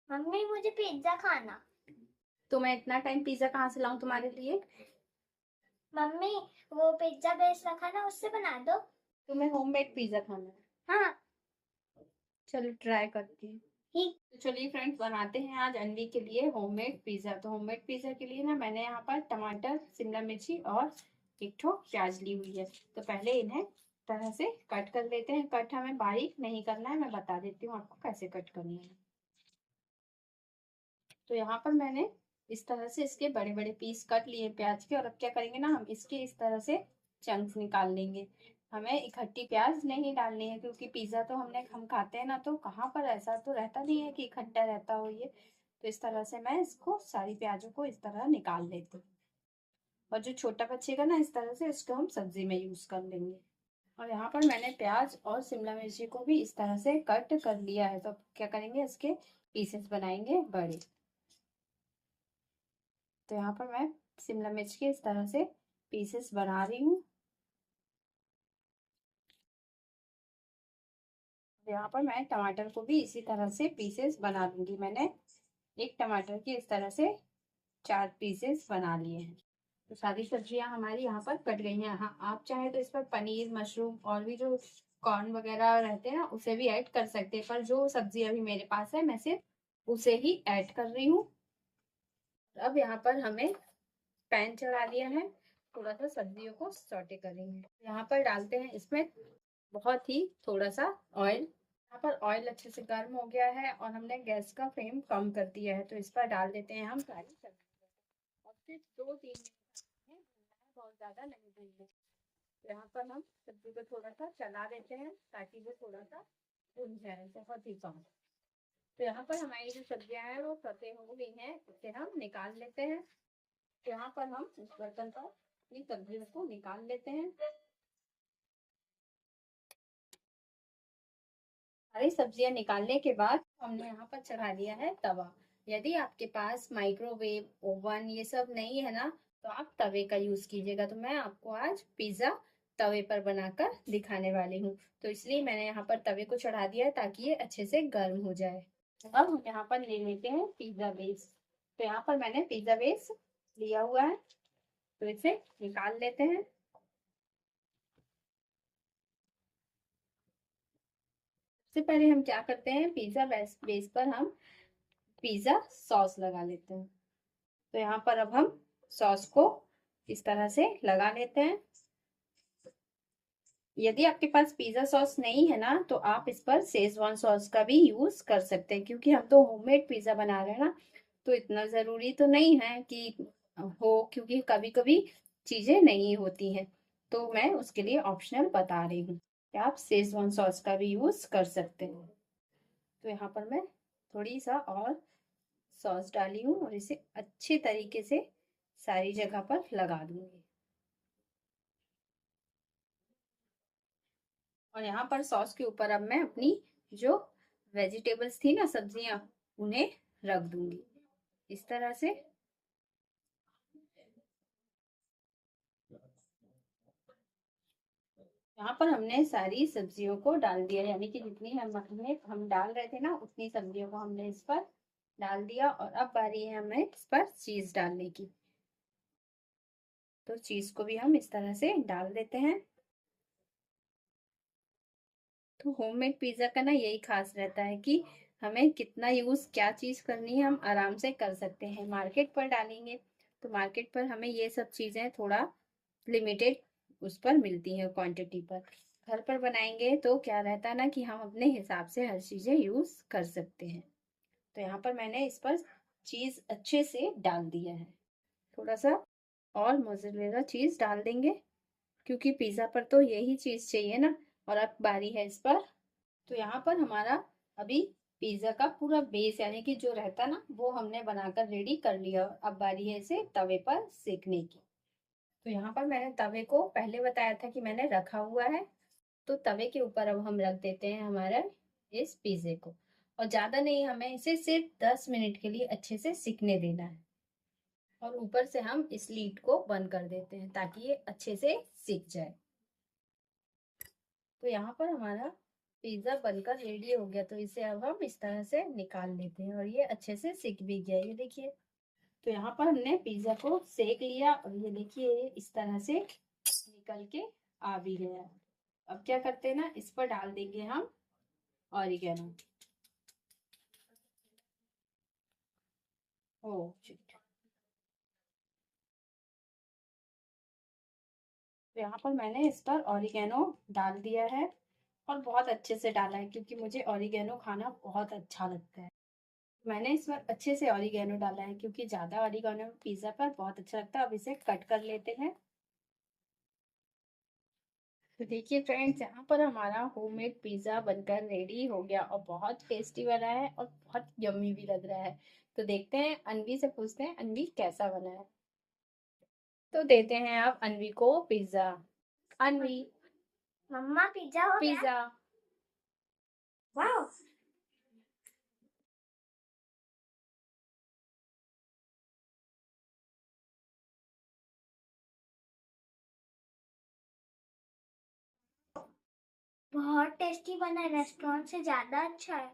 Mummy मुझे pizza खाना। तो मैं इतना टाइम पिज्जा कहाँ से लाऊं तुम्हारे लिए? मम्मी वो पिज्जा बेस रखा ना, उससे बना दो। तुम्हें होममेड पिज्जा खाना है? हाँ। चलो ट्राई करती हूँ। ठीक। तो चलिए फ्रेंड्स, बनाते हैं आज अन्वी के लिए होममेड पिज्जा। तो होममेड पिज्जा के लिए ना मैंने यहाँ पर टमाटर, शिमला मिर्ची और एक ठो प्याज ली हुई है। तो पहले इन्हें तरह से कट कर लेते हैं। कट हमें बारीक नहीं करना है, मैं बता देती हूँ आपको कैसे कट करनी है। तो यहाँ पर मैंने इस तरह से इसके बड़े बड़े पीस कट लिए प्याज के। और अब क्या करेंगे ना, हम इसके इस तरह से चंक्स निकाल लेंगे। हमें इकट्ठी प्याज नहीं डालनी है, क्योंकि पिज्जा तो हम खाते हैं ना, तो कहाँ पर ऐसा तो रहता नहीं है कि इकट्ठा रहता हो ये। तो इस तरह से मैं इसको सारी प्याजों को इस तरह निकाल लेती हूँ। और जो छोटा बचेगा ना, इस तरह से इसको हम सब्जी में यूज कर लेंगे। और यहाँ पर मैंने प्याज और शिमला मिर्ची को भी इस तरह से कट कर लिया है। तो क्या करेंगे, इसके पीसेस बनाएंगे बड़े। तो यहाँ पर मैं शिमला मिर्च के इस तरह से पीसेस बना रही हूँ। यहाँ पर मैं टमाटर को भी इसी तरह से पीसेस बना लूंगी। मैंने एक टमाटर के इस तरह से 4 पीसेस बना लिए हैं। तो सारी सब्जियां हमारी यहाँ पर कट गई हैं। हाँ, आप चाहे तो इस पर पनीर, मशरूम और भी जो कॉर्न वगैरह रहते हैं ना, उसे भी ऐड कर सकते हैं। पर जो सब्जी अभी मेरे पास है, मैं सिर्फ उसे ही ऐड कर रही हूँ। अब यहाँ पर हमें पैन चढ़ा दिया है। थोड़ा सा सब्जियों को सौटे करेंगे। यहाँ पर डालते हैं इसमें बहुत ही थोड़ा सा ऑयल। यहाँ पर ऑयल अच्छे से गर्म हो गया है और हमने गैस का फ्लेम कम कर दिया है। तो इस पर डाल देते हैं हम सारी सब्जियाँ। और सिर्फ 2-3 मिनट में भूनना है, बहुत ज्यादा नहीं भूनना। तो यहाँ पर हम सब्जी को थोड़ा सा चला देते हैं ताकि वो थोड़ा सा भुन जाए, बहुत ही कम। तो यहाँ पर हमारी जो सब्जियां हैं वो सौते हो गई हैं, इसे हम निकाल लेते हैं। तो यहाँ पर हम इस बर्तन पर अपनी सब्जियों को निकाल लेते हैं। सारी सब्जियां निकालने के बाद हमने यहाँ पर चढ़ा दिया है तवा। यदि आपके पास माइक्रोवेव, ओवन ये सब नहीं है ना, तो आप तवे का यूज कीजिएगा। तो मैं आपको आज पिज्जा तवे पर बनाकर दिखाने वाली हूँ। तो इसलिए मैंने यहाँ पर तवे को चढ़ा दिया है ताकि ये अच्छे से गर्म हो जाए। अब हम यहाँ पर ले लेते हैं पिज्जा बेस। तो यहाँ पर मैंने पिज्जा बेस लिया हुआ है, तो इसे निकाल लेते हैं। सबसे पहले हम क्या करते हैं, पिज्जा बेस पर हम पिज्जा सॉस लगा लेते हैं। तो यहाँ पर अब हम सॉस को इस तरह से लगा लेते हैं। यदि आपके पास पिज्जा सॉस नहीं है ना, तो आप इस पर शेजवान सॉस का भी यूज कर सकते हैं, क्योंकि हम तो होममेड पिज्जा बना रहे हैं ना, तो इतना जरूरी तो नहीं है कि हो, क्योंकि कभी कभी चीजें नहीं होती हैं। तो मैं उसके लिए ऑप्शनल बता रही हूँ कि आप शेजवान सॉस का भी यूज कर सकते हैं। तो यहाँ पर मैं थोड़ी सा और सॉस डाली हूँ और इसे अच्छे तरीके से सारी जगह पर लगा दूंगी। और यहाँ पर सॉस के ऊपर अब मैं अपनी जो वेजिटेबल्स थी ना, सब्जियां, उन्हें रख दूंगी इस तरह से। यहाँ पर हमने सारी सब्जियों को डाल दिया, यानी कि जितनी हम डाल रहे थे ना, उतनी सब्जियों को हमने इस पर डाल दिया। और अब बारी है हमें इस पर चीज डालने की। तो चीज को भी हम इस तरह से डाल देते हैं। तो होममेड पिज्जा का ना यही खास रहता है कि हमें कितना यूज, क्या चीज करनी है, हम आराम से कर सकते हैं। मार्केट पर डालेंगे तो मार्केट पर हमें ये सब चीजें थोड़ा लिमिटेड उस पर मिलती हैं क्वांटिटी पर। घर पर बनाएंगे तो क्या रहता है ना, कि हम अपने हिसाब से हर चीजें यूज कर सकते हैं। तो यहाँ पर मैंने इस पर चीज अच्छे से डाल दिया है। थोड़ा सा और मोज़रेला चीज डाल देंगे, क्योंकि पिज्जा पर तो यही चीज चाहिए ना। और अब बारी है इस पर। तो यहाँ पर हमारा अभी पिज्जा का पूरा बेस, यानी कि जो रहता ना, वो हमने बनाकर रेडी कर लिया। अब बारी है इसे तवे पर सेकने की। तो यहाँ पर मैंने तवे को पहले बताया था कि मैंने रखा हुआ है। तो तवे के ऊपर अब हम रख देते हैं हमारा इस पिज्जे को। और ज्यादा नहीं, हमें इसे सिर्फ 10 मिनट के लिए अच्छे से सिकने देना है। और ऊपर से हम इस लीड को बंद कर देते हैं ताकि ये अच्छे से सिक जाए। तो यहाँ पर हमारा पिज्जा बनकर रेडी हो गया, तो इसे अब हम इस तरह से निकाल लेते हैं और ये अच्छे से सिक भी गया, ये देखिए। तो यहाँ पर हमने पिज्जा को सेक लिया और ये देखिए ये इस तरह से निकल के आ भी गया। अब क्या करते हैं ना, इस पर डाल देंगे हम ऑरिगेनो। Oh shit. तो यहाँ पर मैंने इस पर ऑरिगेनो डाल दिया है और बहुत अच्छे से डाला है, क्योंकि मुझे ऑरिगेनो खाना बहुत अच्छा लगता है। मैंने इस पर अच्छे से ऑरिगेनो डाला है, क्योंकि ज़्यादा ऑरिगेनो पिज़्ज़ा पर बहुत अच्छा लगता है। अब इसे कट कर लेते हैं। तो देखिए फ्रेंड्स, यहाँ पर हमारा होममेड पिज़्ज़ा बनकर रेडी हो गया और बहुत टेस्टी बना है और बहुत यम्मी भी लग रहा है। तो देखते हैं, अनवी से पूछते हैं अनवी कैसा बना है। तो देते हैं आप अनवी को पिज़्ज़ा। अनवी, मम्मा पिज्जा हो गया। पिज़्ज़ा। वाह, बहुत टेस्टी बना है, रेस्टोरेंट से ज्यादा अच्छा है।